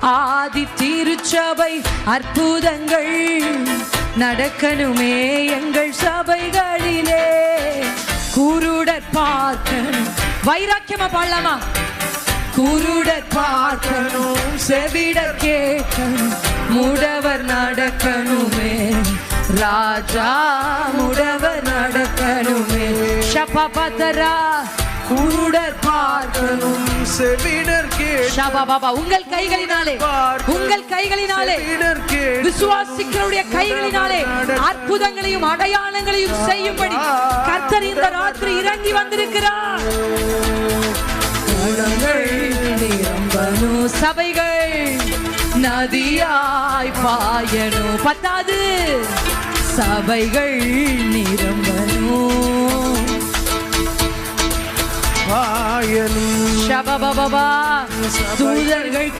ஆதி திருச்சபை அற்புதங்கள் நடக்கணுமே எங்கள் சபைகளிலே. குருடர் பார்க்கணும், வைராக்கியமா பாடலாமா? குருடர் பார்க்கணும், செவிடர் கேட்கணும், முடவர் நடக்கணுமே ராஜா, முடவர் நடக்கணுமே. ஷபபதரா குருடர் பார்க்கணும், செவிடர் கேட்கணும். உங்கள் கைகளினாலே, உங்கள் கைகளினாலே, விசுவாசிகளுடைய கைகளினாலே அற்புதங்களையும் அடையாளங்களையும் செய்யும்படி கர்த்தர் இந்த ராத்திரி இறங்கி வந்திருக்கிறார். சபைகள் நதியாய் பாயணும், பத்தாது சபைகள் நிரம்பணும் பாயணும். தூதர்கள்